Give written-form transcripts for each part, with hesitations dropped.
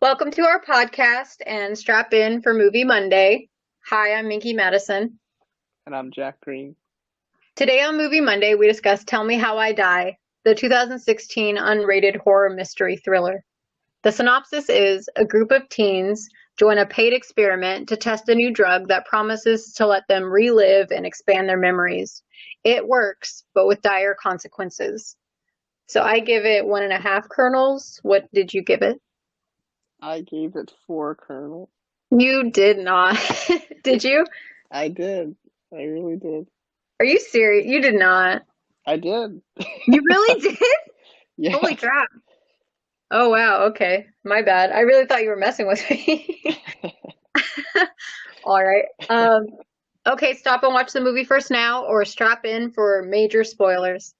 Welcome to our podcast and strap in for Movie Monday. Hi, I'm Minky Madison. And I'm Jack Green. Today on Movie Monday, we discuss Tell Me How I Die, the 2016 unrated horror mystery thriller. The synopsis is a group of teens join a paid experiment to test a new drug that promises to let them relive and expand their memories. It works, but with dire consequences. So I give it 1.5 kernels. What did you give it? I gave it 4 kernels. You did not. Did you? I did. I really did. Are you serious? You did not. I did. You really did? Holy Yeah. crap. Oh, wow. Okay. My bad. I really thought you were messing with me. All right. Okay, stop and watch the movie first now or strap in for major spoilers.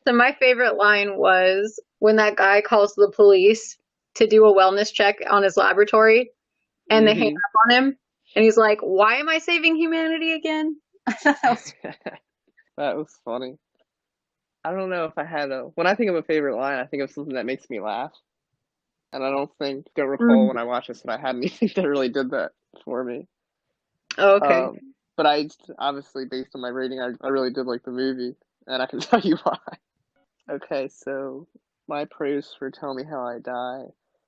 So my favorite line was when that guy calls the police to do a wellness check on his laboratory and they hang hmm up on him and he's like, "Why am I saving humanity again?" I thought that was That was funny. I don't know if I had when I think of a favorite line, I think of something that makes me laugh. And I don't recall Mm. when I watched this that I had anything that really did that for me. Oh, okay. Um, but obviously, based on my rating, I really did like the movie, and I can tell you why. Okay, so my pros for Tell Me How I Die.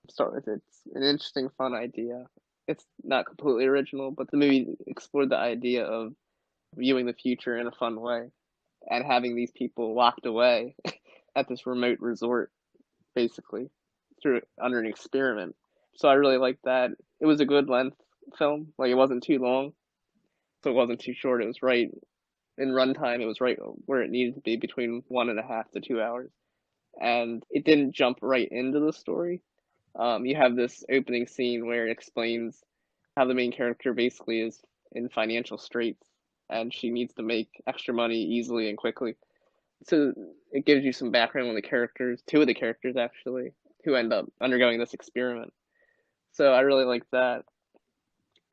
Start with it's an interesting, fun idea. It's not completely original, but the movie explored the idea of viewing the future in a fun way and having these people locked away at this remote resort, basically, through under an experiment. So I really liked that. It was a good length film. Like it wasn't too long, so it wasn't too short. It was right in runtime. It was right where it needed to be between 1.5 to 2 hours, and it didn't jump right into the story. You have this opening scene where it explains how the main character basically is in financial straits and she needs to make extra money easily and quickly. So it gives you some background on the characters, two of the characters actually, who end up undergoing this experiment. So I really like that.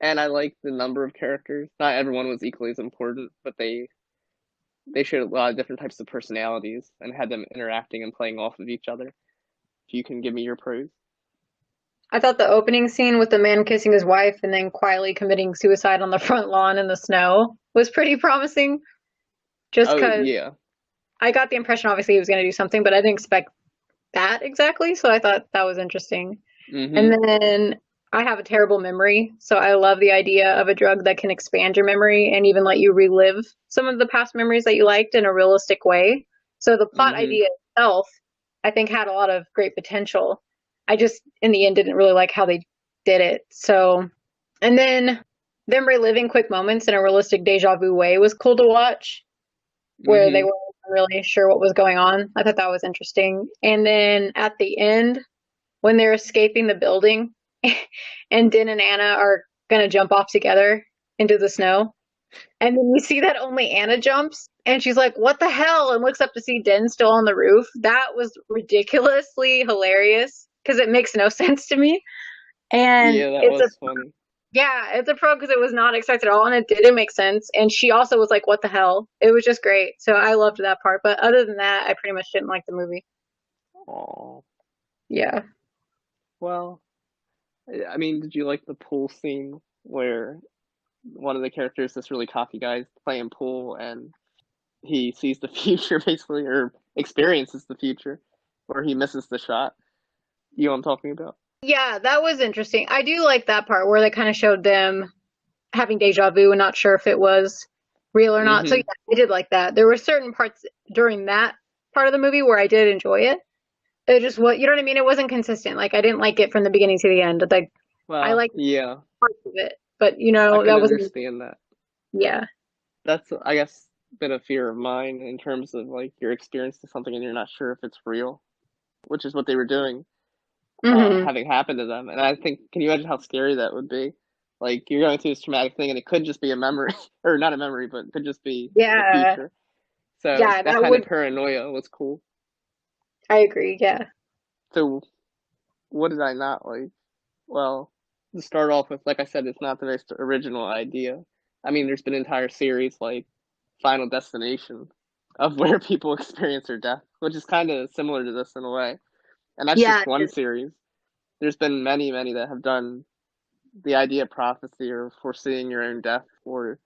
And I like the number of characters. Not everyone was equally as important, but they showed a lot of different types of personalities and had them interacting and playing off of each other. If you can give me your pros. I thought the opening scene with the man kissing his wife and then quietly committing suicide on the front lawn in the snow was pretty promising. Just Oh because yeah. I got the impression obviously he was going to do something, but I didn't expect that exactly. So I thought that was interesting. And Mhm. then I have a terrible memory, so I love the idea of a drug that can expand your memory and even let you relive some of the past memories that you liked in a realistic way. So the plot Mhm. idea itself, I think, had a lot of great potential. I just, in the end, didn't really like how they did it. So, and then them reliving quick moments in a realistic deja vu way was cool to watch, where they Mhm. weren't really sure what was going on. I thought that was interesting. And then at the end, when they're escaping the building and Din and Anna are gonna jump off together into the snow. And then you see that only Anna jumps and she's like, "What the hell?" and looks up to see Din still on the roof. That was ridiculously hilarious because it makes no sense to me. And Yeah, that it's a was funny. yeah, it's a pro because it was not expected at all and it didn't make sense. And she also was like, "What the hell?" It was just great. So I loved that part. But other than that, I pretty much didn't like the movie. Oh. Yeah. Well, I mean, did you like the pool scene where one of the characters, this really cocky guy, is playing pool and he sees the future basically, or experiences the future, or he misses the shot? You know what I'm talking about? Yeah, that was interesting. I do like that part where they kind of showed them having deja vu and not sure if it was real or not. So yeah, Mhm. I did like that. There were certain parts during that part of the movie where I did enjoy it. It just what you know what I mean? It wasn't consistent. Like I didn't like it from the beginning to the end. Like I Well, like yeah. parts of it, but I can that wasn't, understand that. yeah. That's, I guess, been a fear of mine in terms of like your experience to something and you're not sure if it's real, which is what they were doing, Hmm. having happened to them. And I think, can you imagine how scary that would be? Like you're going through this traumatic thing and it could just be a memory, or not a memory, but it could just be the Yeah. future. So Yeah, that that kind of would, paranoia was cool. I agree. Yeah. So what did I not like? Well, to start off with, like I said, it's not the most original idea. I mean, there's been entire series like Final Destination of where people experience their death, which is kind of similar to this in a way. And that's Yeah. just one series. There's been many, many that have done the idea of prophecy or foreseeing your own death or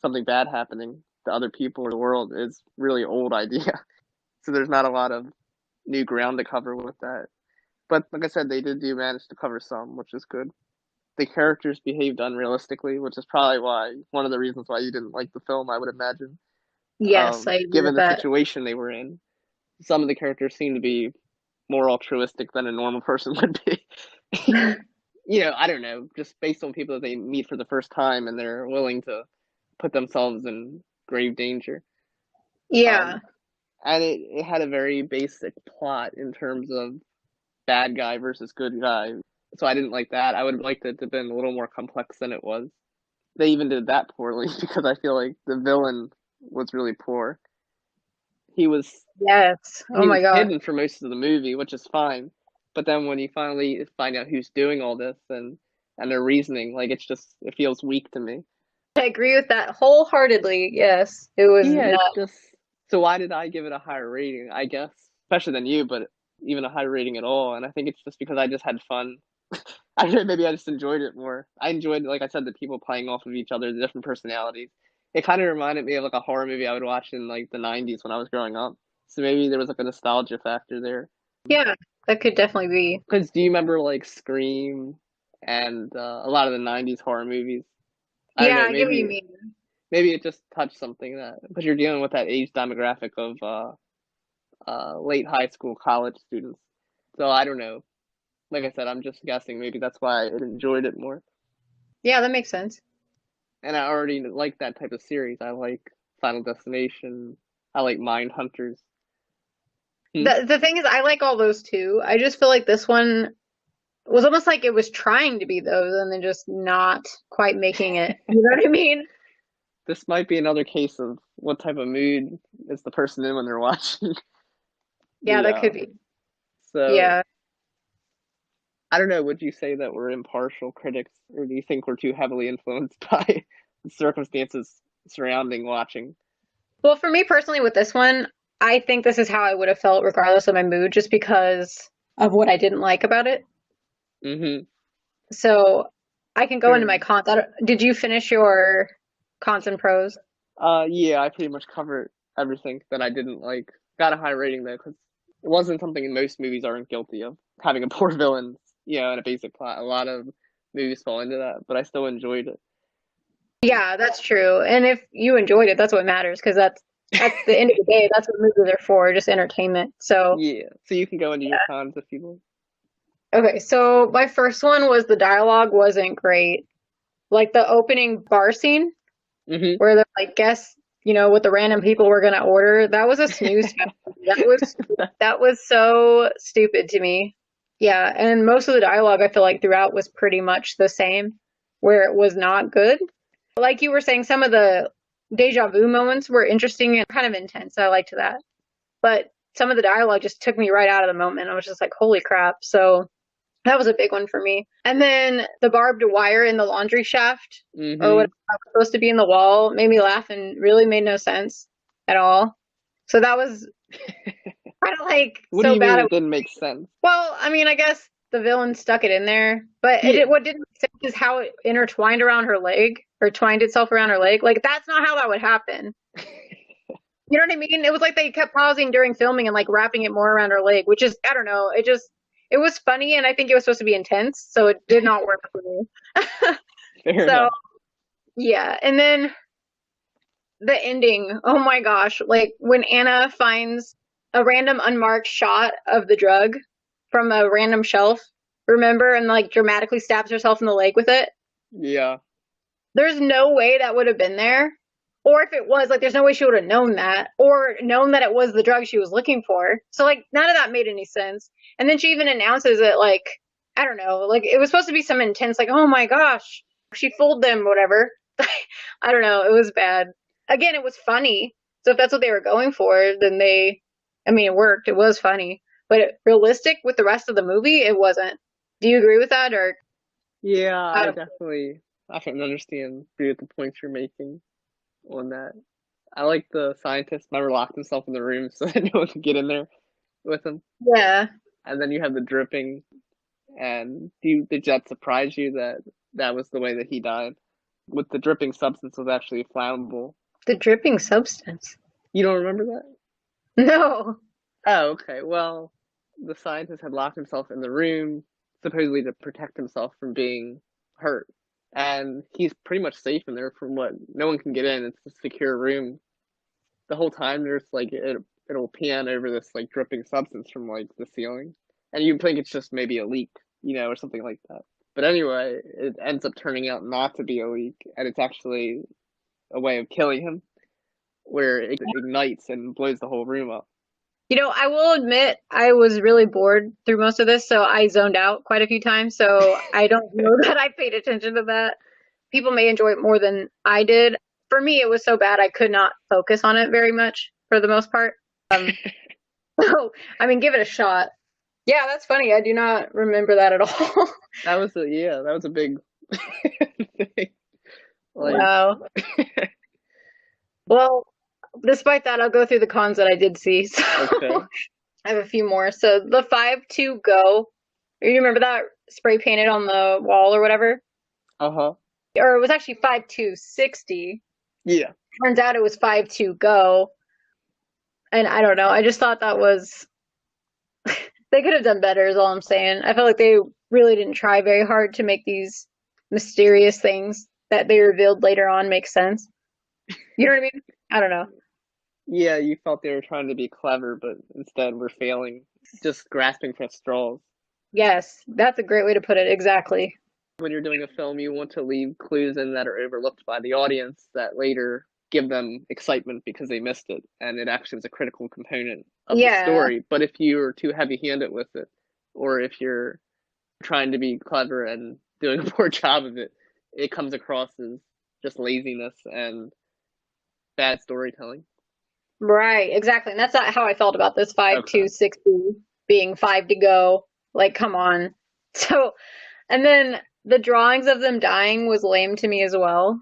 something bad happening to other people or the world is really old idea. So there's not a lot of new ground to cover with that. But like I said, they did do manage to cover some, which is good. The characters behaved unrealistically, which is probably why one of the reasons why you didn't like the film, I would imagine. Yes, I agree Given with the that. situation they were in, some of the characters seem to be more altruistic than a normal person would be. I don't know, just based on people that they meet for the first time and they're willing to put themselves in grave danger. Yeah. Um, and it had a very basic plot in terms of bad guy versus good guy. So I didn't like that. I would have liked it to have been a little more complex than it was. They even did that poorly because I feel like the villain was really poor. He was Yes. Oh he my was God. hidden for most of the movie, which is fine. But then when you finally find out who's doing all this and their reasoning, like it feels weak to me. I agree with that wholeheartedly. Yes. It was Yeah, it's not. just so why did I give it a higher rating? I guess, especially than you, but even a higher rating at all. And I think it's just because I just had fun. I don't know, maybe I just enjoyed it more. I enjoyed, like I said, the people playing off of each other, the different personalities. It kind of reminded me of like a horror movie I would watch in like the '90s when I was growing up. So maybe there was like a nostalgia factor there. Yeah, that could definitely be. Because do you remember like Scream and a lot of the '90s horror movies? I don't Yeah, know, I get what you mean. maybe it just touched something that because you're dealing with that age demographic of late high school, college students. So I don't know. Like I said, I'm just guessing. Maybe that's why I enjoyed it more. Yeah, that makes sense. And I already like that type of series. I like Final Destination. I like Mind Hunters. Hmm? The thing is, I like all those too. I just feel like this one was almost like it was trying to be those and then just not quite making it. You know what I mean? This might be another case of what type of mood is the person in when they're watching Yeah, the that could be. so Yeah. I don't know, would you say that we're impartial critics or do you think we're too heavily influenced by the circumstances surrounding watching? Well, for me personally, with this one, I think this is how I would have felt regardless of my mood, just because of what I didn't like about it. Mm-hmm. So I can go into my Sure. cons. Did you finish your cons and pros? Yeah, I pretty much covered everything that I didn't like. Got a high rating though, because it wasn't something most movies aren't guilty of. Having a poor villain, and a basic plot. A lot of movies fall into that, but I still enjoyed Yeah, that's true. And if you enjoyed it, that's what matters, because that's at the end of the day, that's what movies are for, just entertainment. So, Yeah, so you can go into your cons if you okay, so my first one was the dialogue wasn't great. Like the opening bar scene like. Mm-hmm. where they're like, guess, what the random people were gonna order. That was a snooze fest. That was so stupid to me. Yeah, and most of the dialogue I feel like throughout was pretty much the same, where it was not good. Like you were saying, some of the deja vu moments were interesting and kind of intense. I liked that. But some of the dialogue just took me right out of the moment. I was just like, holy crap. So that was a big one for me. And then the barbed wire in the laundry shaft, or what Mm-hmm. was supposed to be in the wall, made me laugh and really made no sense at all. So that was kind of like What do so you mean bad. it didn't make sense? Well, I mean, I guess the villain stuck it in there, but Yeah. what didn't make sense is how it intertwined around her leg or twined itself around her leg. Like that's not how that would happen. You know what I mean? It was like they kept pausing during filming and like wrapping it more around her leg, which is I don't know. It was funny and I think it was supposed to be intense, so it did not work for me. Fair So enough. yeah, and then the ending. Oh my gosh! Like when Anna finds a random unmarked shot of the drug from a random shelf, remember, and like dramatically stabs herself in the leg with it. Yeah. There's no way that would have been there. Or if it was, like, there's no way she would have known that or known that it was the drug she was looking for. So, like, none of that made any sense. And then she even announces it, like, I don't know, like, it was supposed to be some intense, like, oh my gosh, she fooled them, whatever. I don't know. It was bad. Again, it was funny. So if that's what they were going for, then I mean, it worked. It was funny. But realistic with the rest of the movie, it wasn't. Do you agree with that? Or, Yeah, I I can agree with the points you're making on that. I like the scientist never locked himself in the room so that no one could get in there with him. yeah. And then you have the dripping, and did that surprise you that that was the way that he died? With the dripping substance was actually flammable. The dripping substance. You don't remember that? No. Oh, okay. Well, the scientist had locked himself in the room, supposedly to protect himself from being hurt. And he's pretty much safe in there from what no one can get in. It's a secure room. The whole time there's like it'll pan over this like dripping substance from like the ceiling. And you think it's just maybe a leak, or something like that. But anyway, it ends up turning out not to be a leak, and it's actually a way of killing him, where it ignites and blows the whole room up. I will admit I was really bored through most of this, so I zoned out quite a few times. So I don't know that I paid attention to that. People may enjoy it more than I did. For me, it was so bad I could not focus on it very much for the most part. Um, so, I mean, give it a shot. Yeah, that's funny. I do not remember that at all. That was a big thing. Like, Wow. Well, despite that, I'll go through the cons that I did see. So okay. I have a few more. So the 5-2 go. You remember that spray painted on the wall or whatever? Uh-huh. Or it was actually 5-2-60. Yeah. Turns out it was 5-2 go. And I don't know. I just thought that was they could have done better is all I'm saying. I felt like they really didn't try very hard to make these mysterious things that they revealed later on make sense. You know what I mean? I don't know. Yeah, you felt they were trying to be clever, but instead we're failing, just grasping for straws. Yes, that's a great way to put it. Exactly. When you're doing a film, you want to leave clues in that are overlooked by the audience that later give them excitement because they missed it, and it actually was a critical component of the Yeah. story. But if you're too heavy-handed with it, or if you're trying to be clever and doing a poor job of it, it comes across as just laziness and bad storytelling. Right, exactly. And that's not how I felt about this five Okay. two 60 being 5 to go. Like, come on. So, and then the drawings of them dying was lame to me as well.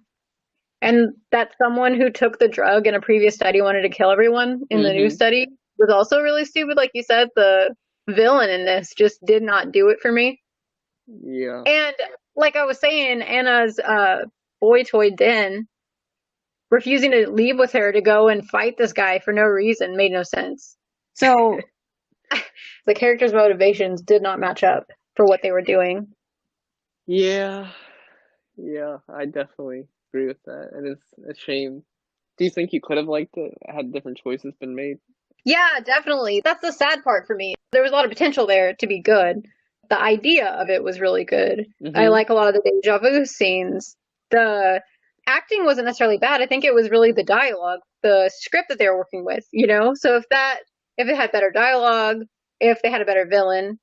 And that someone who took the drug in a previous study wanted to kill everyone in the new Mm-hmm. study was also really stupid. Like you said, the villain in this just did not do it for me. Yeah. And like I was saying, Anna's boy toy Den refusing to leave with her to go and fight this guy for no reason made no sense. So the characters' motivations did not match up for what they were doing. Yeah. Yeah, I definitely agree with that. And it's a shame. Do you think you could have liked it had different choices been made? Yeah, definitely. That's the sad part for me. There was a lot of potential there to be good. The idea of it was really good. I Mm-hmm. like a lot of the deja vu scenes. The acting wasn't necessarily bad. I think it was really the dialogue, the script that they were working with. So if it had better dialogue, if they had a better villain,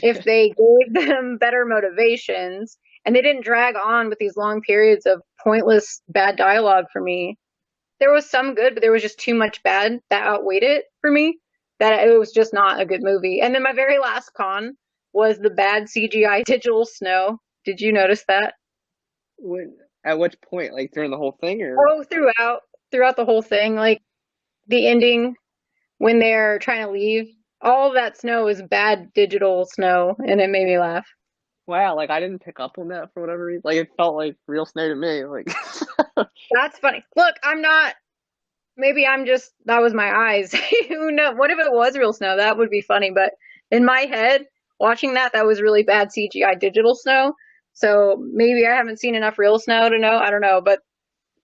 if they gave them better motivations, and they didn't drag on with these long periods of pointless bad dialogue for me. There was some good, but there was just too much bad that outweighed it for me. That it was just not a good movie. And then my very last con was the bad CGI digital snow. Did you notice that? When, at which point? Like during the whole thing, or? Oh, throughout the whole thing, like the ending when they're trying to leave, all of that snow is bad digital snow, and it made me laugh. Wow, like I didn't pick up on that for whatever reason. Like it felt like real snow to me. Like, That's funny. Look, I'm not. Maybe I'm just. That was my eyes. Who knows? What if it was real snow? That would be funny. But in my head, watching that was really bad CGI digital snow. So maybe I haven't seen enough real snow to know. I don't know, but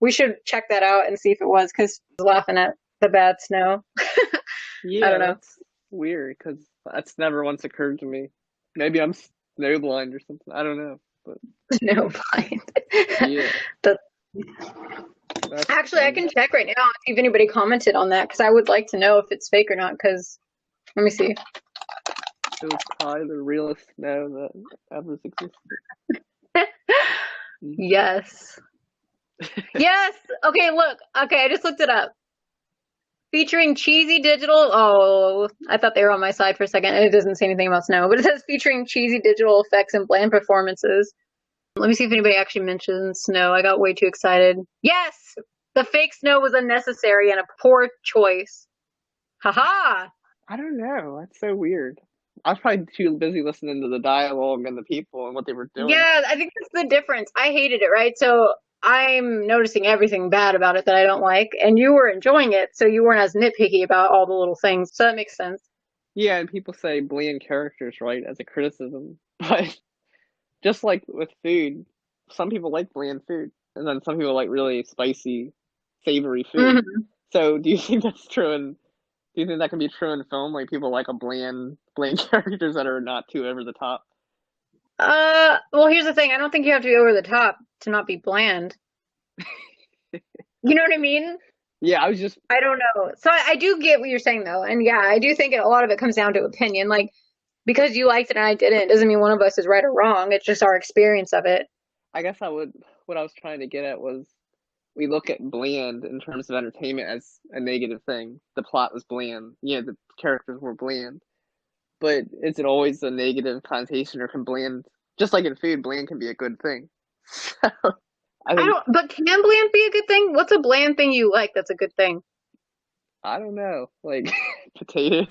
we should check that out and see if it was because I was laughing at the bad snow. I yeah, don't know. that's weird because that's never once occurred to me. Maybe I'm snowblind or something. I don't know, but Snow blind. yeah. That's Actually, I funny. can check right now and see if anybody commented on that because I would like to know if it's fake or not. Because let me see. It was probably the realest snow that ever existed. Mm. Yes. Yes. Okay, look. Okay, I just looked it up. Featuring cheesy digital. Oh, I thought they were on my side for a second. It doesn't say anything about snow, but it says featuring cheesy digital effects and bland performances. Let me see if anybody actually mentions snow. I got way too excited. Yes! The fake snow was unnecessary and a poor choice. Haha! I don't know. That's so weird. I was probably too busy listening to the dialogue and the people and what they were doing. Yeah, I think that's the difference. I hated it, right? So I'm noticing everything bad about it that I don't like, and you were enjoying it, so you weren't as nitpicky about all the little things. So that makes sense. Yeah, and people say bland characters, right, as a criticism. But just like with food, some people like bland food, and then some people like really spicy, savory food. Hmm. So do you think that's true in do you think that can be true in film? Like people like a bland characters that are not too over the top. Well, here's the thing. I don't think you have to be over the top to not be bland. You know what I mean? Yeah, I was just I don't know. So I do get what you're saying though. And yeah, I do think a lot of it comes down to opinion. Like because you liked it and I didn't doesn't mean one of us is right or wrong. It's just our experience of it. I guess I would what I was trying to get at was we look at bland in terms of entertainment as a negative thing. The plot was bland. Yeah, the characters were bland. But is it always a negative connotation or can bland just like in food, bland can be a good thing. So I I think don't but can bland be a good thing? What's a bland thing you like that's a good thing? I don't know, like potatoes.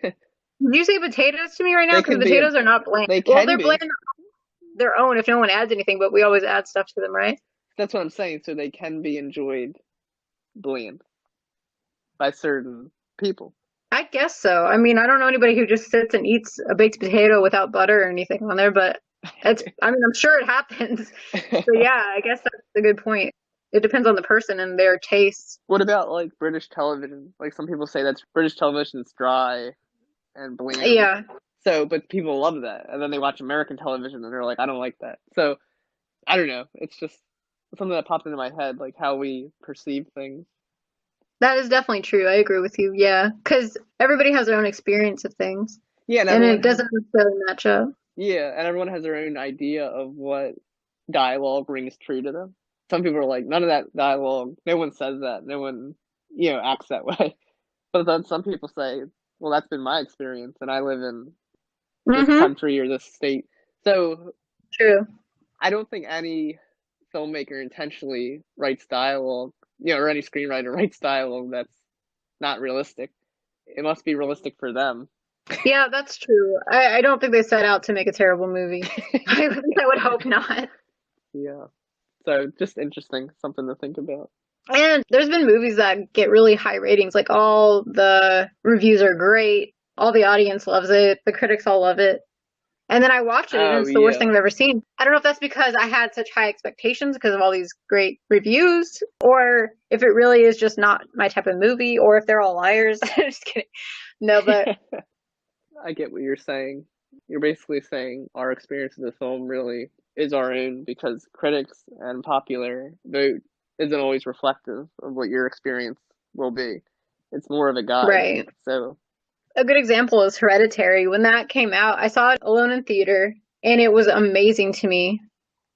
Did you say potatoes to me right now? They Because can be potatoes are not bland. they Well, can they're bland be. on their own if no one adds anything, but we always add stuff to them, right? That's what I'm saying. So they can be enjoyed bland by certain people. I guess so. I mean, I don't know anybody who just sits and eats a baked potato without butter or anything on there, but I mean, I'm sure it happens. So yeah, I guess that's a good point. It depends on the person and their tastes. What about like British television? Like some people say that's British television is dry and bland. Yeah. So, but people love that, and then they watch American television and they're like, I don't like that. So I don't know. It's just something that popped into my head, like how we perceive things. That is definitely true. I agree with you. Yeah, because everybody has their own experience of things, Yeah, and and everyone it has doesn't necessarily match up. their own idea of what dialogue rings true to them. Some people are like, none of that dialogue. No one says that. No one, acts that way. But then some people say, well, that's been my experience, and I live in this Mm-hmm. country or this state. So True. I don't think any filmmaker intentionally writes dialogue, or any screenwriter writes dialogue that's not realistic. It must be realistic for them. Yeah, that's true. I don't think they set out to make a terrible movie. I would hope not. Yeah. So just interesting, something to think about. And there's been movies that get really high ratings. Like all the reviews are great. All the audience loves it. The critics all love it. And then I watch it and Oh it's the worst yeah. thing I've ever seen. I don't know if that's because I had such high expectations because of all these great reviews, or if it really is just not my type of movie, or if they're all liars. Just kidding. No, but I get what you're saying. You're basically saying our experience of the film really is our own because critics and popular vote isn't always reflective of what your experience will be. It's more of a guide. right. So, A good example is Hereditary. When that came out, I saw it alone in theater, and it was amazing to me.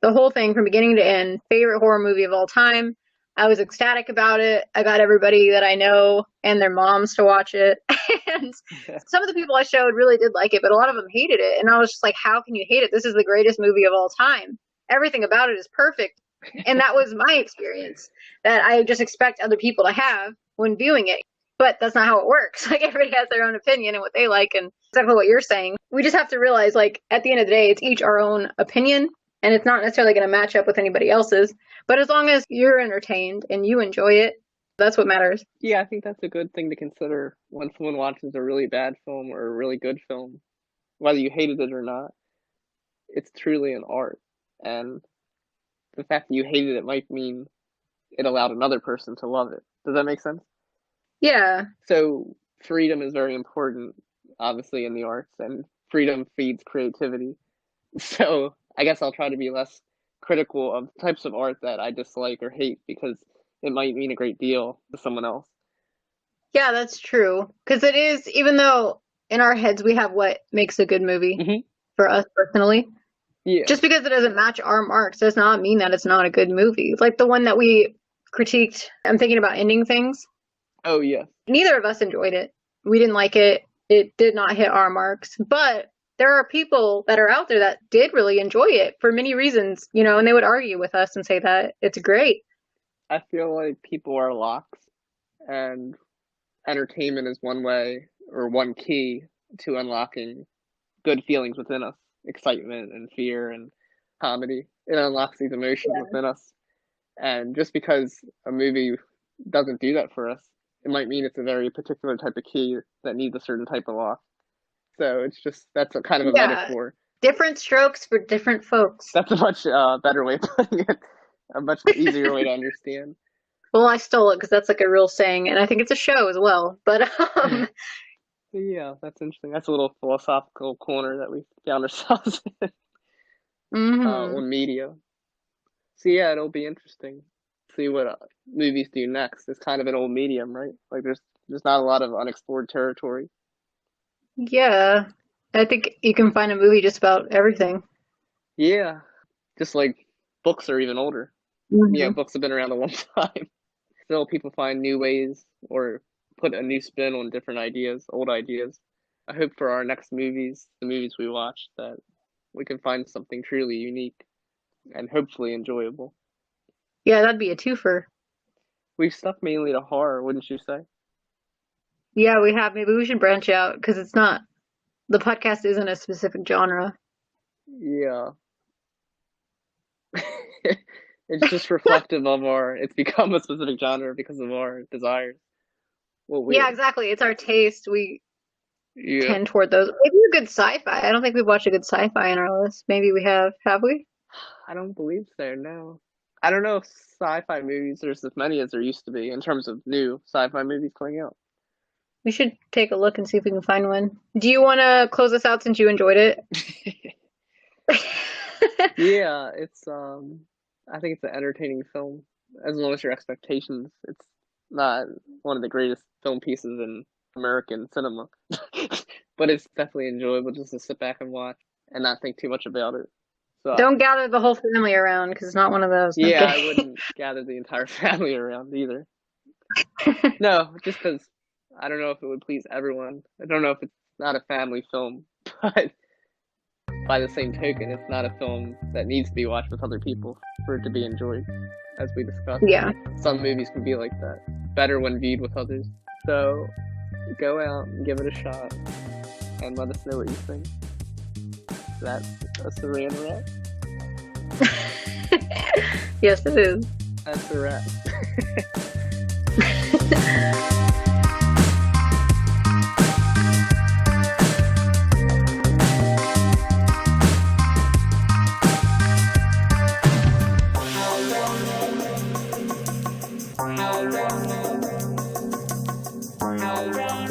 The whole thing from beginning to end, favorite horror movie of all time. I was ecstatic about it. I got everybody that I know and their moms to watch it. And some of the people I showed really did like it, but a lot of them hated it. And I was just like, how can you hate it? This is the greatest movie of all time. Everything about it is perfect. And that was my experience that I just expect other people to have when viewing it. But that's not how it works. Like everybody has their own opinion and what they like, and exactly what you're saying. We just have to realize, like, at the end of the day, it's each our own opinion, and it's not necessarily going to match up with anybody else's. But as long as you're entertained and you enjoy it, that's what matters. yeah, I think that's a good thing to consider when someone watches a really bad film or a really good film, whether you hated it or not. It's truly an art. And the fact that you hated it might mean it allowed another person to love it. Does that make sense? Yeah, So freedom is very important, obviously, in the arts, and freedom feeds creativity. So I guess I'll try to be less critical of types of art that I dislike or hate because it might mean a great deal to someone else. Yeah, that's true. Because it is, even though in our heads we have what makes a good movie Hmm. for us personally, Yeah. just because it doesn't match our marks does not mean that it's not a good movie. Like the one that we critiqued, I'm thinking about ending things. Oh, yeah. Neither of us enjoyed it. We didn't like it. It did not hit our marks. But there are people that are out there that did really enjoy it for many reasons, and they would argue with us and say that it's great. I feel like people are locks, and entertainment is one way or one key to unlocking good feelings within us, excitement and fear and comedy. It unlocks these emotions Yeah. within us. And just because a movie doesn't do that for us, it might mean it's a very particular type of key that needs a certain type of lock. So it's just, that's a kind of a Yeah. metaphor. Different strokes for different folks. That's a much better way of putting it, a much easier way to understand. Well, I stole it because that's like a real saying, and I think it's a show as well. But Yeah, that's interesting. That's a little philosophical corner that we found ourselves in hmm on media. So yeah, it'll be interesting. See what movies do next. It's kind of an old medium, right? Like there's not a lot of unexplored territory. Yeah, I think you can find a movie just about everything. Yeah, just like books are even older. Yeah, Hmm books have been around a long time. Still, people find new ways or put a new spin on different ideas, old ideas. I hope for our next movies, the movies we watch, that we can find something truly unique and hopefully enjoyable. Yeah, that'd be a twofer. We've stuck mainly to horror, wouldn't you say? Yeah, we have. Maybe we should branch out because the podcast isn't a specific genre. Yeah. It's just reflective of it's become a specific genre because of our desires. Well, Yeah, exactly. It's our taste. We yeah, tend toward those. Maybe a good sci-fi. I don't think we've watched a good sci-fi in our list. Maybe we have. Have we? I don't believe so, no. I don't know if sci-fi movies, there's as many as there used to be in terms of new sci-fi movies coming out. We should take a look and see if we can find one. Do you want to close us out since you enjoyed it? Yeah, I think it's an entertaining film, as long as your expectations. It's not one of the greatest film pieces in American cinema, but it's definitely enjoyable just to sit back and watch and not think too much about it. So, Don't gather the whole family around because it's not one of those. No, I'm yeah, I kidding. wouldn't gather the entire family around either. No, just because I don't know if it would please everyone. I don't know if it's not a family film, but by the same token, it's not a film that needs to be watched with other people for it to be enjoyed, as we discussed. Yeah. Some movies can be like that, better when viewed with others. So go out and give it a shot and let us know what you think. That's a saran wrap. Yes, it is. That's a wrap. Wow.